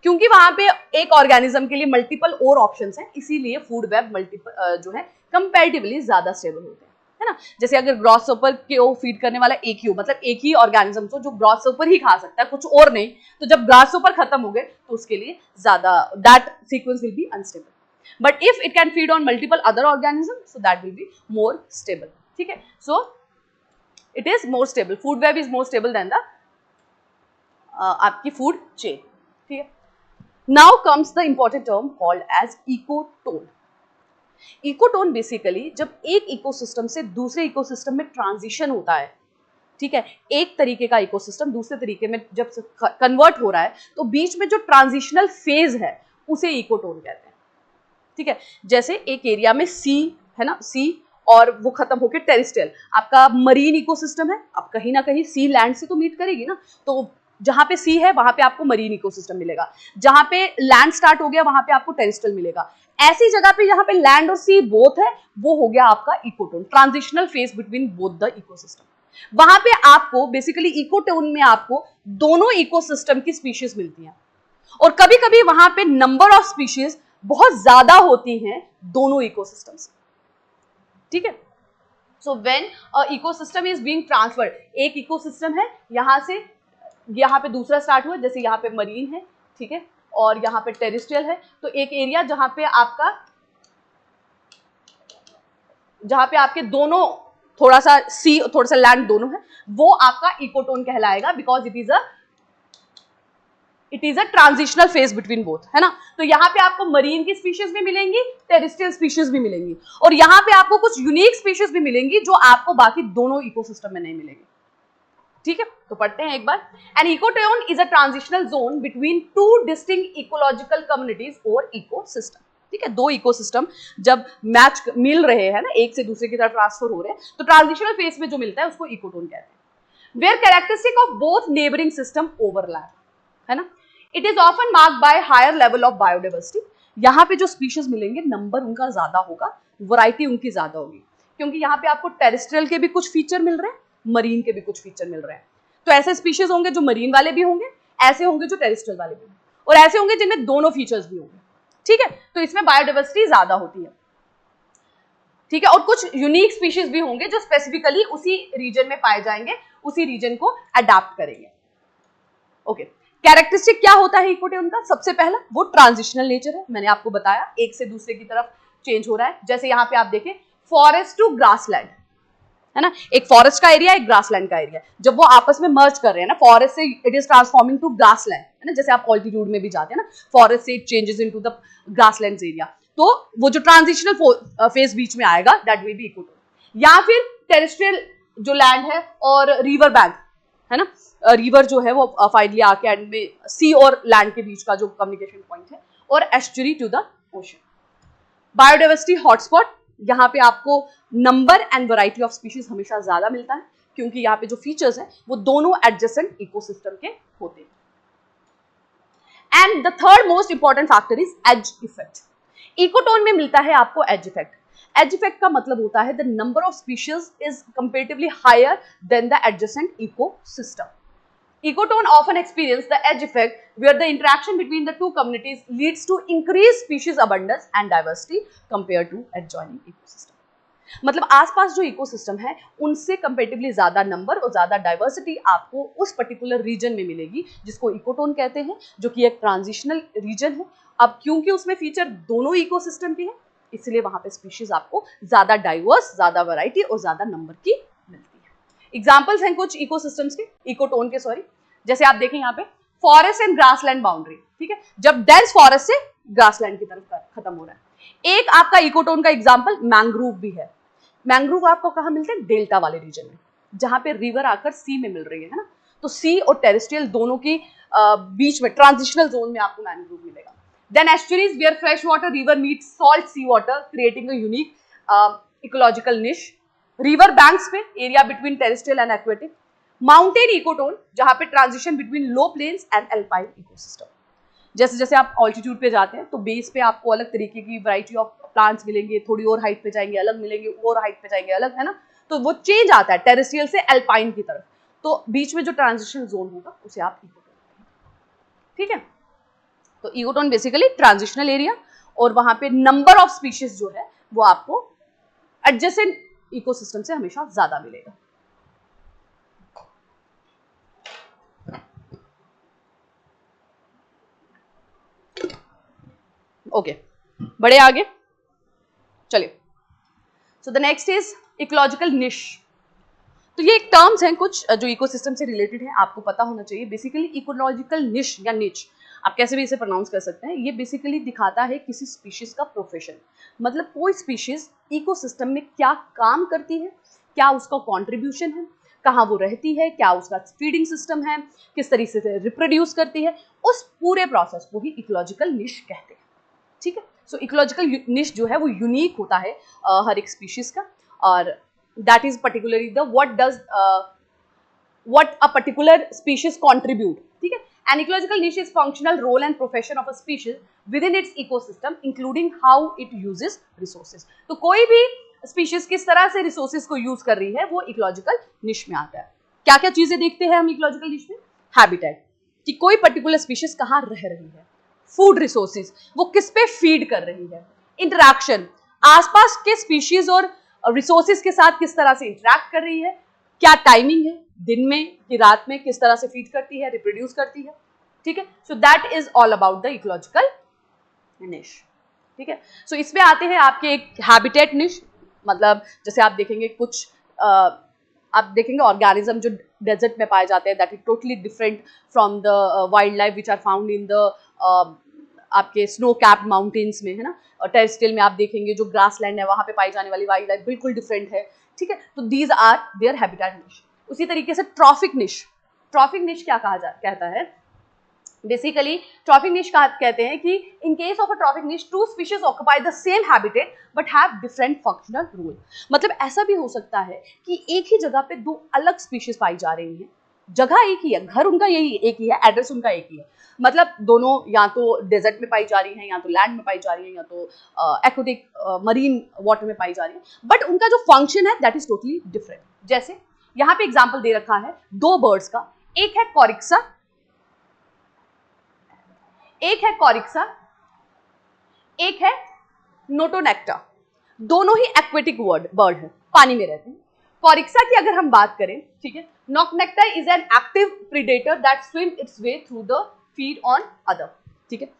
क्योंकि वहां पे एक ऑर्गेनिज्म के लिए मल्टीपल और ऑप्शंस हैं, इसीलिए फूड वेब मल्टीपल जो है कंपैरेटिवली ज्यादा स्टेबल होते हैं, है ना. जैसे अगर ग्रॉसहॉपर को फीड करने वाला एक ही हो, मतलब एक ही ऑर्गेनिज्म को जो ग्रॉसहॉपर ही खा सकता है, कुछ और नहीं, तो जब ग्रॉसहॉपर खत्म हो गए तो उसके लिए ज्यादा that sequence will be unstable. But if it can feed on multiple other organism so that will be more stable. ठीक है, सो it is more stable. Food web is more stable than the आपकी food chain. ठीक है. Now comes the important term called as ecotone. Ecotone basically जब एक ecosystem से दूसरे ecosystem में ट्रांजिशन होता है, ठीक है, एक तरीके का इकोसिस्टम दूसरे तरीके में जब कन्वर्ट हो रहा है तो बीच में जो ट्रांजिशनल फेज है उसे इकोटोन कहते हैं. ठीक है, जैसे एक एरिया में सी है ना, सी और वो खत्म होकर टेरिस्ट्रियल आपका मरीन इकोसिस्टम है. अब कहीं ना कहीं सी लैंड से तो मीट करेगी ना, तो जहां पे सी है वहां पे आपको मरीन इकोसिस्टम मिलेगा, जहां पे लैंड स्टार्ट हो गया वहां पे आपको टेरिस्ट्रियल मिलेगा. ऐसी जगह पे जहां पे लैंड और सी बोथ है वो हो गया आपका ecotone, transitional phase between both the ecosystem. वहां पे आपको बेसिकली इकोटोन में आपको दोनों इकोसिस्टम की स्पीशीज मिलती हैं, और कभी कभी वहां पे नंबर ऑफ स्पीशीज बहुत ज्यादा होती हैं दोनों इकोसिस्टम्स. ठीक है, so when a ecosystem is being transferred, एक इकोसिस्टम है यहां से यहाँ पे दूसरा स्टार्ट हुआ, जैसे यहाँ पे मरीन है, ठीक है, और यहाँ पे टेरिस्ट्रियल है, तो एक एरिया जहां पे आपके दोनों थोड़ा सा सी थोड़ा सा लैंड दोनों है, वो आपका इकोटोन कहलाएगा, because it is a transitional phase between both, है ना. तो यहाँ पे आपको मरीन की स्पीशीज भी मिलेंगी, टेरिस्ट्रियल स्पीशीज भी मिलेंगी, और यहाँ पे आपको कुछ यूनिक स्पीशीज भी मिलेंगी जो आपको बाकी दोनों इकोसिस्टम में नहीं मिलेंगी. ठीक है, तो पढ़ते हैं एक बार. An ecotone is a transitional zone between two distinct ecological communities और इकोसिस्टम. ठीक है, दो इकोसिस्टम जब मैच मिल रहे हैं ना, एक से दूसरे की तरफ ट्रांसफर हो रहे हैं, तो ट्रांजिशनल फेज में जो मिलता है उसको इकोटोन कहते हैं. Where characteristic of both neighbouring system overlap, है ना. It is often marked by higher level of biodiversity. यहाँ पे जो स्पीशीज मिलेंगे नंबर उनका ज्यादा होगा, वैरायटी उनकी ज्यादा होगी, क्योंकि यहाँ पे आपको टेरिस्ट्रियल के भी कुछ फीचर मिल रहे हैं, मरीन के भी कुछ फीचर मिल रहे हैं. तो ऐसे स्पीशीज होंगे जो मरीन वाले भी होंगे, ऐसे होंगे जो टेरिस्ट्रियल वाले भी होंगे, और ऐसे होंगे जिनमें दोनों फीचर्स भी होंगे. ठीक है, तो इसमें बायोडाइवर्सिटी ज्यादा होती है. ठीक है, और कुछ यूनिक स्पीशीज भी होंगे जो स्पेसिफिकली उसी रीजन में पाए जाएंगे, उसी रीजन को अडैप्ट करेंगे. ओके, कैरेक्टरिस्टिक क्या होता है इकोटोन का? सबसे पहला वो ट्रांजिशनल नेचर है, मैंने आपको बताया एक से दूसरे की तरफ चेंज हो रहा है. जैसे यहाँ पे आप देखें फॉरेस्ट टू ग्रासलैंड, है ना, एक फॉरेस्ट का एरिया एक ग्रासलैंड का एरिया, जब वो आपस में मर्ज कर रहे हैं ना, फॉरेस्ट से it is transforming to grassland, है ना. जैसे आप ऑल्टीट्यूड में भी जाते हैं ना, फॉरेस्ट से it changes into the grassland area, तो वो जो ट्रांजिशनल फेज बीच में आएगा दैट विल बी इकोटोन. या फिर टेरिस्ट्रियल जो लैंड है और रिवर बैंक, है ना, रिवर जो है वो फाइनली आके एंड में सी और लैंड के बीच का जो कम्युनिकेशन पॉइंट है, और estuary to the ocean. Biodiversity hotspot, यहाँ पे आपको number and variety of species हमेशा ज्यादा मिलता है क्योंकि यहाँ पे जो फीचर्स हैं वो दोनों एडजेसेंट इकोसिस्टम के होते हैं। And the third most important factor is edge effect. Ecotone में मिलता है आपको एज इफेक्ट। एज इफेक्ट का मतलब होता है the number of species is comparatively higher than the adjacent ecosystem. Ecotone often experience the edge effect where the interaction between the two communities leads to increased species abundance and diversity compared to adjoining ecosystem. मतलब आसपास जो ecosystem है उनसे comparatively ज्यादा number और ज्यादा diversity आपको उस पर्टिकुलर रीजन में मिलेगी जिसको इकोटोन कहते हैं, जो कि एक ट्रांजिशनल रीजन है। अब क्योंकि उसमें फीचर दोनों इकोसिस्टम के हैं इसलिए वहां पे स्पीशीज आपको ज्यादा डाइवर्स, ज्यादा वैरायटी और ज्यादा नंबर की मिलती है। एग्जाम्पल्स हैं कुछ इकोसिस्टम्स के, इकोटोन के सॉरी, जैसे आप देखें यहाँ पे फॉरेस्ट एंड ग्रासलैंड बाउंड्री, ठीक है, जब डेंस फॉरेस्ट से ग्रासलैंड की तरफ खत्म हो रहा है। एक आपका इकोटोन का एग्जाम्पल मैंग्रोव भी है। मैंग्रोव आपको कहाँ मिलते हैं? डेल्टा वाले रीजन में, जहां पे रिवर आकर सी में मिल रही है ना, तो सी और टेरेस्ट्रियल दोनों की बीच में ट्रांजिशनल जोन में आपको मैंग्रोव मिलेगा। Then estuaries where fresh water river meet salt sea water creating a unique ecological niche. River banks पे area between terrestrial and aquatic. Mountain ecotone जहां पे transition between low plains and alpine ecosystem. जैसे जैसे आप altitude पे जाते हैं तो बेस पे आपको अलग तरीके की वैरायटी ऑफ प्लांट्स मिलेंगे, थोड़ी और हाइट पे जाएंगे अलग मिलेंगे, और हाइट पे जाएंगे अलग, है ना, तो वो चेंज आता है टेरेस्ट्रियल से एल्पाइन की तरफ। तो बीच में जो ट्रांजिशन जोन होगा उसे आप इकोटोन, ठीक है। तो इकोटोन बेसिकली ट्रांजिशनल एरिया, और वहां पे नंबर ऑफ स्पीशीज जो है वो आपको एडजेसेंट इकोसिस्टम से हमेशा ज्यादा मिलेगा। ओके, बड़े आगे चलिए। So the next is ecological निश। तो ये एक टर्म्स हैं कुछ जो इकोसिस्टम से रिलेटेड है, आपको पता होना चाहिए। बेसिकली इकोलॉजिकल निश या निच, आप कैसे भी इसे प्रोनाउंस कर सकते हैं, ये बेसिकली दिखाता है किसी स्पीशीज का प्रोफेशन। मतलब कोई स्पीशीज इकोसिस्टम में क्या काम करती है, क्या उसका कॉन्ट्रीब्यूशन है, कहाँ वो रहती है, क्या उसका फीडिंग सिस्टम है, किस तरीके से रिप्रोड्यूस करती है, उस पूरे प्रोसेस को ही इकोलॉजिकल निश कहते हैं, ठीक है। सो इकोलॉजिकल निश जो है वो यूनिक होता है हर एक स्पीशीज का, और that is particularly the what a particular species contribute, ठीक है। An ecological niche is functional role and profession of a species within its ecosystem including how it uses resources। तो कोई भी स्पीशीज किस तरह से रिसोर्सेज को यूज कर रही है वो इकोलॉजिकल निश में आता है। क्या क्या चीजें देखते हैं हम इकोलॉजिकल निश में? हैबिटेट, कि कोई पर्टिकुलर स्पीशीज कहाँ रह रही है, फूड रिसोर्सेज, वो किस पे फीड कर रही है, इंटरैक्शन, आसपास के स्पीशीज और रिसोर्सेज के साथ किस तरह से इंटरैक्ट कर रही है, क्या टाइमिंग है, दिन में कि रात में, किस तरह से फीड करती है, रिप्रोड्यूस करती है, ठीक है। So that is all about the ecological निश, ठीक है। सो इसमें आते हैं आपके एक हैबिटेट निश, मतलब जैसे आप देखेंगे कुछ आप देखेंगे ऑर्गेनिज्म जो डेजर्ट में पाए जाते हैं, that is totally different from the wildlife which are found in the आपके स्नो कैप्ड माउंटेन्स में, है ना। और टेरेस्ट्रियल में आप देखेंगे जो ग्रासलैंड है वहां पे पाई जाने वाली वाइल्ड लाइफ बिल्कुल डिफरेंट है, ठीक है। तो दीज आर देयर हैबिटेट निश। उसी तरीके से ट्रॉफिक निश, ट्रॉफिक निश क्या कहता है? बेसिकली ट्रॉफिक निश कहते हैं कि in case of a trophic niche two species occupy the same habitat but have different functional role. मतलब ऐसा भी हो सकता है कि एक ही जगह पे दो अलग स्पीशीज पाई जा रही हैं, जगह एक ही है, घर उनका यही एक ही है, एड्रेस उनका एक ही है, मतलब दोनों या तो डेजर्ट में पाई जा रही हैं, या तो लैंड में पाई जा रही हैं, या तो एक्वेटिक मरीन वाटर में पाई जा रही हैं, बट उनका जो फंक्शन है दैट इज टोटली डिफरेंट। जैसे यहाँ पे एग्जाम्पल दे रखा है दो बर्ड्स का, एक है कॉरिक्सा, एक है नोटोनेक्टा। दोनों ही एक्वेटिक बर्ड है, पानी में रहते हैं। कॉरिक्सा की अगर हम बात करें, ठीक है, Notonecta is an active predator that swim its way through the feed on other, ठीक है।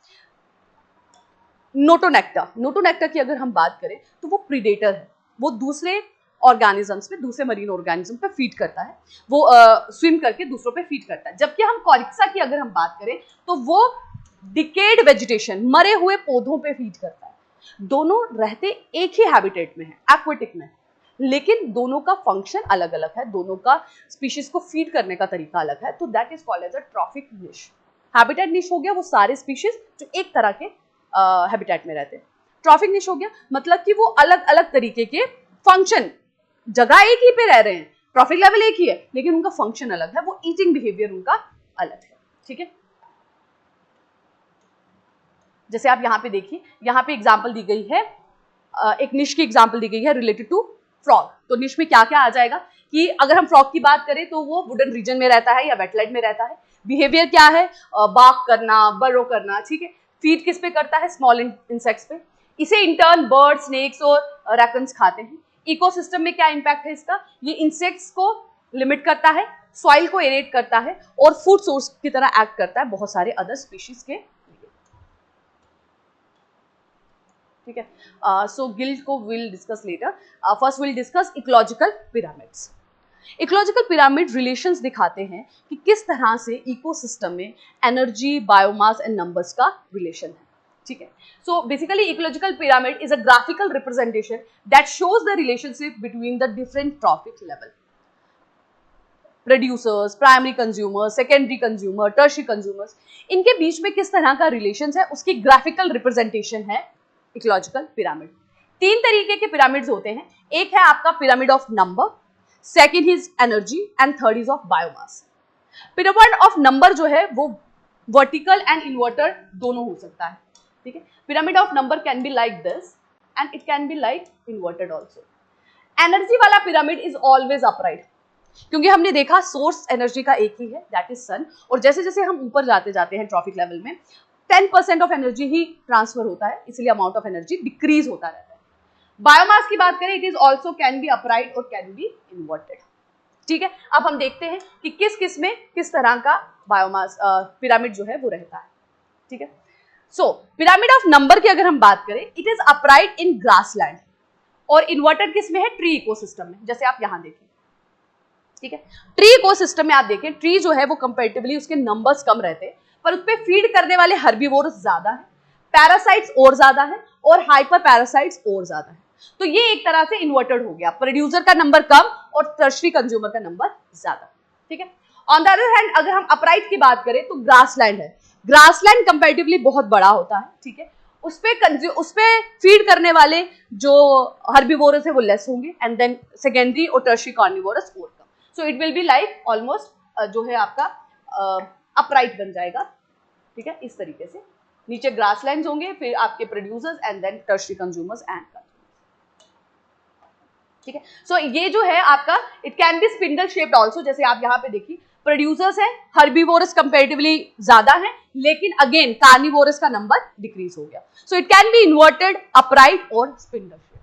नोटोनेक्टा की अगर हम बात करें तो वो प्रीडेटर है, वो दूसरे ऑर्गेनिजम्स पे, दूसरे मरीन ऑर्गेनिज्म पे फीड करता है, वो स्विम करके दूसरों पे फीड करता है। जबकि हम कॉरिक्सा की अगर हम बात करें तो वो डिकेड वेजिटेशन, मरे हुए पौधों पे फीड करता है। दोनों रहते एक ही हैबिटेट में है, एक्वेटिक में, लेकिन दोनों का फंक्शन अलग अलग है, दोनों का स्पीशीज को फीड करने का तरीका अलग है। तो that is called as a trophic niche. Habitat niche हो गया वो सारे स्पीशीज जो एक तरह के हैबिटेट में रहते हैं। ट्रॉफिक निश हो गया मतलब कि वो अलग अलग तरीके के फंक्शन, जगह एक ही पे रह रहे हैं, ट्रॉफिक लेवल एक ही है लेकिन उनका फंक्शन अलग है, वो ईटिंग बिहेवियर उनका अलग है। ठीक है, जैसे आप यहाँ पे देखिए, यहाँ पे एग्जाम्पल दी गई है, एक निश की एग्जाम्पल दी गई है रिलेटेड टू फ्रॉग। तो निश में क्या क्या आ जाएगा कि अगर हम फ्रॉग की बात करें तो वो वुडन रीजन में रहता है या वेटलैंड में रहता है। बिहेवियर क्या है, बाक करना, बरो करना। ठीक है, फीड किस पे करता है, स्मॉल इंसेक्ट्स पे। इसे इंटर्न बर्ड, स्नेक्स और रैकन्स खाते हैं। इकोसिस्टम में क्या इंपैक्ट है इसका, ये इंसेक्ट्स को लिमिट करता है, सॉइल को एरेट करता है और फूड सोर्स की तरह एक्ट करता है बहुत सारे अदर स्पीशीज के। ठीक है, सो गिल्ड को will discuss later. First will discuss ecological pyramids. Ecological pyramid relations दिखाते हैं कि किस तरह से इकोसिस्टम में एनर्जी, बायोमास एंड नंबर्स का रिलेशन है। ठीक है, so basically ecological pyramid is a graphical representation that shows the relationship between the different trophic level, producers, primary consumers, secondary consumer, tertiary consumers, इनके बीच में किस तरह का रिलेशन है उसकी ग्राफिकल रिप्रेजेंटेशन है इकोलॉजिकल पिरामिड। तीन तरीके के पिरामिड्स होते हैं, एक है आपका pyramid of number, second is energy and third is of biomass. Pyramid of number जो है वो वर्टिकल एंड इन्वर्टर दोनों हो सकता है। ठीक है, pyramid of number can be like this and it can be like inverted also. Energy वाला पिरामिड इज ऑलवेज अपराइट, क्योंकि हमने देखा सोर्स एनर्जी का एक ही है, दैट इज सन, और जैसे जैसे हम ऊपर जाते जाते हैं ट्रॉफिक लेवल में 10% ऑफ एनर्जी ही ट्रांसफर होता है, इसलिए अमाउंट ऑफ एनर्जी डिक्रीज होता रहता है। बायोमास की बात करें, it is also can be upright और कैन बी इन्वर्टेड। ठीक है, अब हम देखते हैं कि किस किस में किस तरह का बायोमास पिरामिड जो है वो रहता है। ठीक है, सो पिरामिड ऑफ नंबर की अगर हम बात करें, it is upright in grassland और इन्वर्टेड किस में है, ट्री इकोसिस्टम में, जैसे आप यहां देखें। ठीक है, ट्री इकोसिस्टम में आप देखें, ट्री जो है वो कंपैरेटिवली उसके नंबर्स कम रहते हैं पर उस पर फीड करने वाले हर्बीवोरस ज्यादा है, पैरासाइट्स और ज्यादा है और हाइपर पैरासाइट्स और ज्यादा है। तो ये एक तरह से इन्वर्टेड हो गया, प्रोड्यूसर का नंबर कम और टर्शियरी कंज्यूमर का नंबर ज्यादा। ठीक है, ऑन द अदर हैंड अगर हम अपराइट की बात करें तो ग्रासलैंड है, ग्रासलैंड कंपैरेटिवली बहुत बड़ा होता है। ठीक है, उस पे फीड करने वाले जो हर्बीवोरस है वो लेस होंगे एंड देन सेकेंडरी और टर्शियरी कार्निवोरस और कम। So it will be like almost जो है आपका अपराइट बन जाएगा। ठीक है, इस तरीके से नीचे ग्रासलैंड्स होंगे, फिर आपके producers and then tertiary consumers and. ठीक है, सो ये जो है आपका it can be spindle shaped also, जैसे आप यहाँ पे देखिए प्रोड्यूसर्स है, हर्बीवोरस कंपैरेटिवली ज्यादा है लेकिन अगेन कार्निवोरस का नंबर डिक्रीज हो गया। So it can B inverted, upright और स्पिंडल शेप्ड।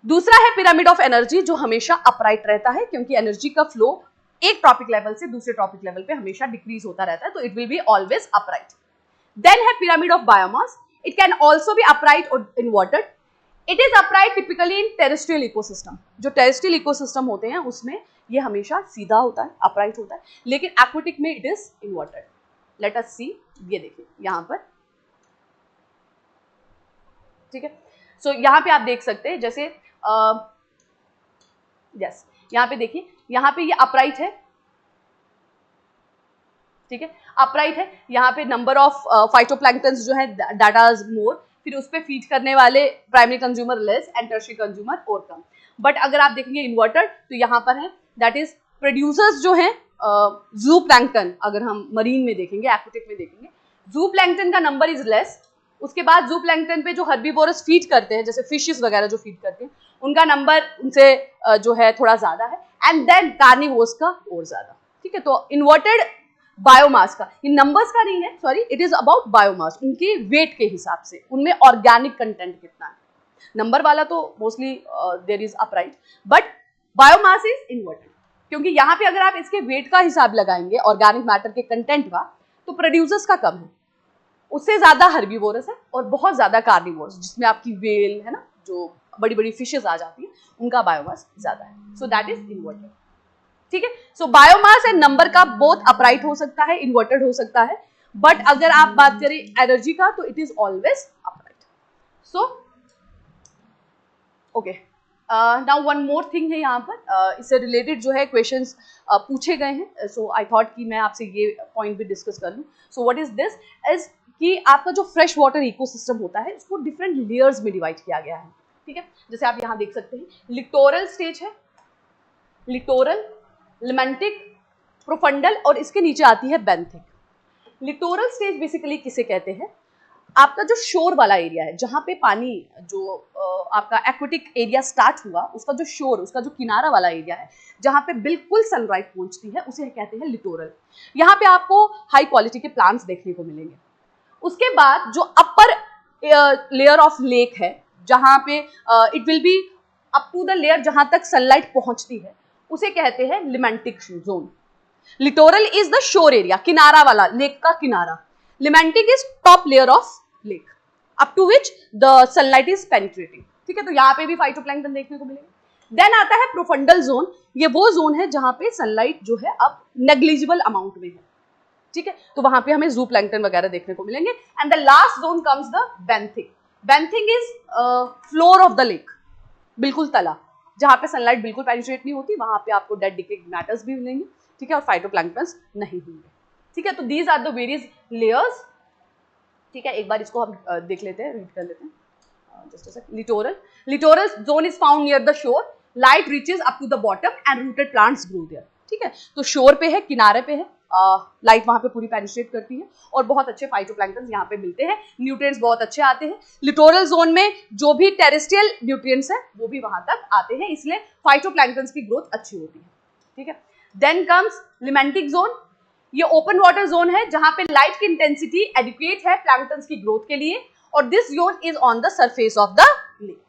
दूसरा है पिरामिड ऑफ एनर्जी, जो हमेशा अपराइट रहता है क्योंकि एनर्जी का फ्लो एक टॉपिक लेवल से दूसरे टॉपिक लेवल पे हमेशा डिक्रीज होता रहता है, तो it will be always upright. Then है pyramid of biomass, it can also be upright और inverted. It is upright typically in terrestrial ecosystem, जो टेरेस्ट्रियल इकोसिस्टम होते हैं उसमें ये हमेशा सीधा होता है, अपराइट होता है, लेकिन एक्वेटिक में it is inverted. Let us see, ये देखिए यहां पर। ठीक है, सो यहां पे आप देख सकते हैं, जैसे यस यहां पे देखिए, यहां पे ये अपराइट है। ठीक है, अपराइट है, यहाँ पे नंबर ऑफ फाइटोप्लैंक्टन्स जो है डाटा इज मोर, फिर उस पे फीड करने वाले primary consumer less and tertiary consumer और कम। बट अगर आप देखेंगे इन्वर्टेड तो यहाँ पर है, दैट इज प्रोड्यूसर्स जो है जू प्लैंक्टन, अगर हम मरीन में देखेंगे, एक्वेटिक में देखेंगे, जू प्लैंक्टन का नंबर इज लेस। उसके बाद जू प्लैंक्टन पे जो हर्बीवोरस फीड करते हैं, जैसे फिशेस वगैरह जो फीड करते हैं, उनका नंबर उनसे जो है थोड़ा ज्यादा है एंड देन कार्निवोरस का और ज्यादा। ठीक है, तो इन्वर्टेड बायोमास का, ये नंबर्स का नहीं है, sorry, it is about biomass, उनके वेट के हिसाब से, उनमें ऑर्गेनिक कंटेंट कितना है। नंबर वाला तो mostly there is upright, but biomass is inverted, क्योंकि यहाँ पे अगर आप इसके वेट का हिसाब लगाएंगे ऑर्गेनिक मैटर के कंटेंट का, तो प्रोड्यूसर्स का कम है, उससे ज्यादा हर्बीवोरस है और बहुत ज्यादा कार्निवोरस, जिसमें आपकी वेल है ना, जो बड़ी बड़ी फिशेस आ जाती है, उनका बायोमास ज्यादा है। So that is inverted. ठीक है, सो बायोमास एंड नंबर का बोथ अपराइट हो सकता है, इन्वर्टेड हो सकता है, बट अगर आप बात करें एनर्जी का तो it is always upright. So okay, now one more thing है यहाँ पर, इससे रिलेटेड जो है क्वेश्चंस पूछे गए हैं, सो आई थॉट कि मैं आपसे ये पॉइंट भी डिस्कस कर लूँ। So what is this, is कि आपका जो फ्रेश वाटर इकोसिस्टम होता है उसको डिफरेंट लेयर्स में डिवाइड किया गया है, ठीक है। जैसे आप यहाँ देख सकते हैं लिटोरल स्टेज है, लिटोरल, लिमेंटिक, प्रोफंडल और इसके नीचे आती है बेंथिक। लिटोरल स्टेज बेसिकली किसे कहते हैं, आपका जो शोर वाला एरिया है, जहां पे पानी जो आपका एक्वेटिक एरिया स्टार्ट हुआ, उसका जो शोर, उसका जो किनारा वाला एरिया है, जहां पे बिल्कुल सनलाइट पहुंचती है, उसे कहते हैं लिटोरल। यहाँ पे आपको हाई क्वालिटी के प्लांट्स देखने को मिलेंगे। उसके बाद जो अपर लेयर ऑफ लेक है, जहां पे it will be up to the layer जहां तक सनलाइट पहुंचती है, उसे कहते हैं limnetic zone. Littoral is the shore area, किनारा वाला, लेक का किनारा। Limnetic is top layer of lake up to which the sunlight is penetrating, ठीक है। तो यहाँ पे भी फाइटोप्लैंक्टन देखने को मिलेगा। देन आता है प्रोफंडल जोन। ये वो जोन है जहां पे सनलाइट जो है अब नेग्लिजिबल अमाउंट में है, ठीक है। तो वहां पे हमें जू प्लैंक्टन वगैरह देखने को मिलेंगे। And the last zone comes the benthic. Benthic is floor of the lake, बिल्कुल तला, जहां पे सनलाइट बिल्कुल पेनिट्रेट नहीं होती, वहां पे आपको डेड डिकेड मैटर्स भी मिलेंगे, ठीक है, और फाइटोप्लैंक्टन्स नहीं होंगे, ठीक है। तो these are the various layers, ठीक है। एक बार इसको हम देख लेते हैं, रीड कर लेते हैं। Just a second. Littoral, littoral zone is found near the shore, light reaches up to the bottom and rooted plants grow there, ठीक है। तो शोर पे है, किनारे पे है, लाइट वहां पे पूरी पेनिट्रेट करती है और बहुत अच्छे फाइटोप्लैंक्टन्स यहाँ पे मिलते हैं, न्यूट्रिएंट्स बहुत अच्छे आते हैं। लिटोरल जोन में जो भी टेरेस्ट्रियल न्यूट्रिएंट्स है वो भी वहां तक आते हैं, इसलिए फाइटोप्लैंक्टन्स की ग्रोथ अच्छी होती है, ठीक है। Then comes limnetic zone. ये ओपन वाटर जोन है जहां पे लाइट की इंटेंसिटी एडिक्वेट है प्लैंक्टन्स की ग्रोथ के लिए, और this zone is on the surface of the lake.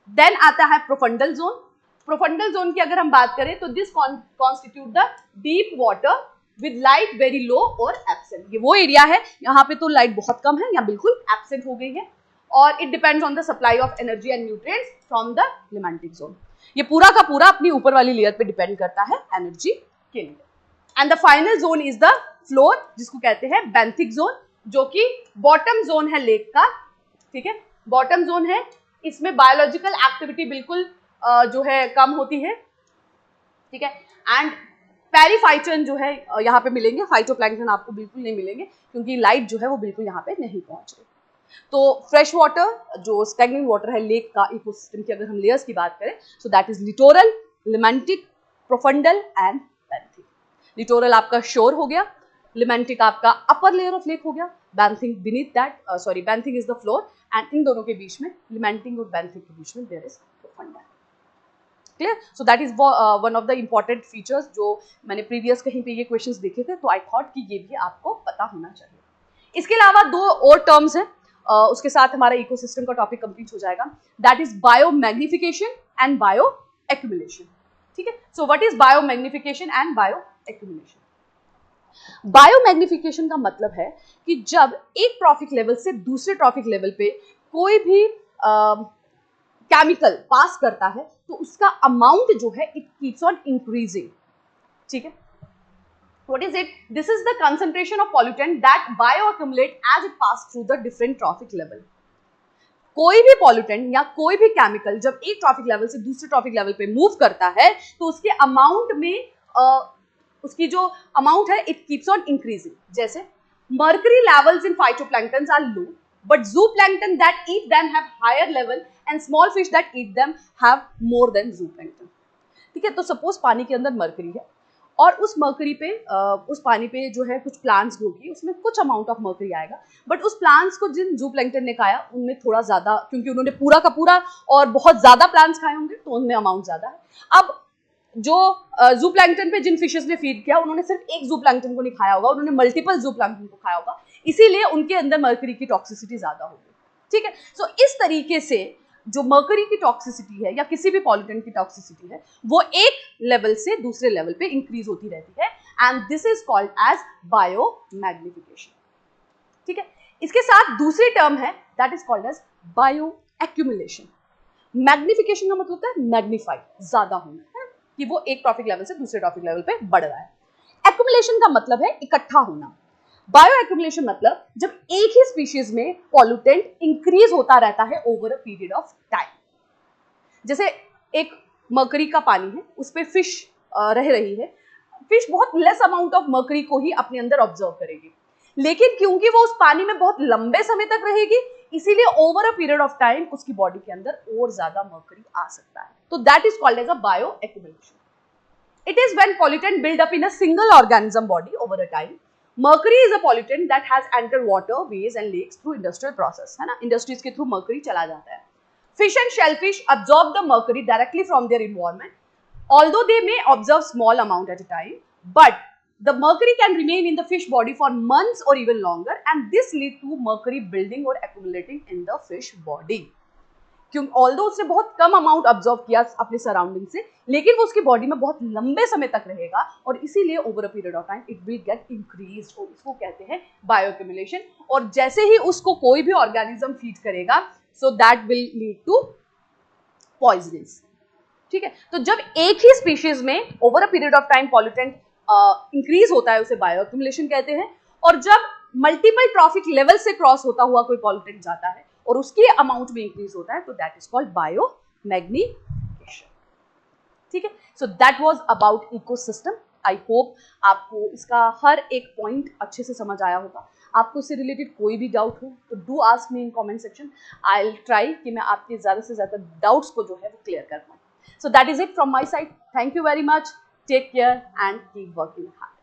Then आता है प्रोफंडल जोन। प्रोफंडल जोन की अगर हम बात करें तो this constitute the deep water with light very low और एब्सेंट। ये वो एरिया है यहाँ पे तो लाइट बहुत कम है या बिल्कुल एब्सेंट हो गई है, और it depends on the supply of energy and nutrients from the limnetic zone. ये पूरा का पूरा अपनी ऊपर वाली लेयर पे डिपेंड करता है एनर्जी के लिए। And the final zone is the floor, जिसको कहते हैं बेंथिक जोन, जो कि बॉटम जोन है लेक का, ठीक है। बॉटम जोन है, इसमें बायोलॉजिकल एक्टिविटी बिल्कुल जो है कम होती है, ठीक है। एंड पेरीफाइटन जो है यहाँ पे मिलेंगे, फाइटोप्लैंक्टन आपको बिल्कुल नहीं मिलेंगे क्योंकि लाइट जो है वो बिल्कुल यहाँ पे नहीं पहुंच रही। तो फ्रेश वाटर, जो स्टैग्नेंट वाटर है लेक का इकोसिस्टम की अगर हम लेयर्स की बात करें, so that is littoral, limnetic, profundal and benthic. Littoral आपका शोर हो गया, लिमेंटिक आपका अपर लेयर ऑफ लेक हो गया, benthic beneath that, benthic is the floor, and in दोनों के बीच में, लिमेंटिक और बेंथिक के बीच में there is profundal. Clear? So that is one of the important features जो मैंने प्रीवियस कहीं पे ये क्वेश्चंस देखे थे, तो आई थॉट कि ये भी आपको पता होना चाहिए। इसके अलावा दो और टर्म्स हैं, उसके साथ हमारा इकोसिस्टम का टॉपिक कंप्लीट हो जाएगा। That is bio magnification and bio accumulation, ठीक है। So what is bio magnification and bio accumulation? Bio magnification का मतलब है कि जब एक ट्रॉफिक लेवल से दूसरे ट्रॉफिक लेवल पे कोई भी केमिकल पास करता है तो उसका अमाउंट जो है इट कीप्स ऑन इंक्रीजिंग, ठीक है। What is it? This is the concentration of pollutant that bioaccumulate as it pass through the different trophic level. कोई भी पॉल्यूटेंट या कोई भी केमिकल जब एक ट्रॉफिक लेवल से दूसरे ट्रॉफिक लेवल पे मूव करता है तो उसके अमाउंट में उसकी जो अमाउंट है इट कीप्स ऑन इंक्रीजिंग। जैसे mercury levels in phytoplanktons are low, but zooplankton that eat them have higher level and small fish that eat them have more than zooplankton, ठीक है। तो सपोज पानी के अंदर मर्करी है और उस मर्करी पे उस पानी पे जो है कुछ प्लांट्स होगी, उसमें कुछ अमाउंट ऑफ मर्करी आएगा, बट उस प्लांट्स को जिन जूप्लैंक्टन ने खाया उनमें थोड़ा ज्यादा, क्योंकि उन्होंने पूरा का पूरा और बहुत ज्यादा प्लांट्स खाए होंगे तो उनमें अमाउंट ज्यादा है। अब जो जूप्लैंक्टन पे जिन फिशेस ने फीड किया उन्होंने सिर्फ एक जूप्लैंक्टन को नहीं खाया होगा, उन्होंने मल्टीपल जूप्लैंक्टन को खाया होगा, इसीलिए उनके अंदर मर्करी की टॉक्सिसिटी ज्यादा होगी, ठीक है। सो इस तरीके से जो मर्करी की टॉक्सिसिटी है या किसी भी पॉल्यूटेंट की टॉक्सिसिटी है वो एक लेवल से दूसरे लेवल पे इंक्रीज होती रहती है, and this is called as biomagnification, ठीक है। इसके साथ दूसरी टर्म है that is called as bioaccumulation. Magnification का मतलब होता है मैग्नीफाई, ज्यादा होना है कि वो एक ट्रॉफिक लेवल से दूसरे ट्रॉफिक लेवल पे बढ़ रहा है। एक्यूमुलेशन का मतलब है इकट्ठा होना। बायो एक्यूमुलेशन मतलब जब एक ही स्पीशीज में पॉल्यूटेंट इंक्रीज होता रहता है over a period of time. जैसे एक मर्करी का पानी है, उस पे फिश रह रही है, फिश बहुत लेस अमाउंट ऑफ मर्करी को ही अपने अंदर ऑब्जर्व करेगी, लेकिन क्योंकि वो उस पानी में बहुत लंबे समय तक रहेगी, इसीलिए over a period of time उसकी बॉडी के अंदर और ज्यादा मर्करी आ सकता है. तो that is called as a bioaccumulation. It is when pollutant build up in a single organism body over a time. Mercury is a pollutant that has entered water, ways and lakes through industrial process, है ना. Industries के through mercury चला जाता है. Fish and shellfish absorb the mercury directly from their environment, although they may absorb small amount at a time, but the mercury can remain in the fish body for months or even longer, and this lead to mercury building or accumulating in the fish body. क्योंकि although उसने बहुत कम amount absorb किया अपने surrounding से, लेकिन वो उसकी body में बहुत लंबे समय तक रहेगा और इसीलिए over a period of time it will get increase. इसको कहते हैं बायो एक्यूमुलेशन. और जैसे ही उसको कोई भी ऑर्गेनिज्म फीड करेगा, so that will lead to poisonous. ठीक है. तो जब एक ही स्पीशीज में over a period of time pollutant increase होता है, उसे बायो एक्यूमुलेशन कहते हैं. और जब मल्टीपल ट्रॉफिक लेवल से क्रॉस होता हुआ कोई पॉल्यूटेंट जाता है और उसके अमाउंट में इंक्रीज होता है, तो that is called bio magnification. ठीक है. So that was about ecosystem. I hope आपको इसका हर एक पॉइंट अच्छे से समझ आया होगा. आपको इससे रिलेटेड कोई भी डाउट हो तो do ask me in comment section. I will try कि मैं आपके ज़्यादा से ज़्यादा डाउट्स को जो है वो क्लियर कर पाऊँ. So that is it from my side. Thank you very much. Take care and keep working hard.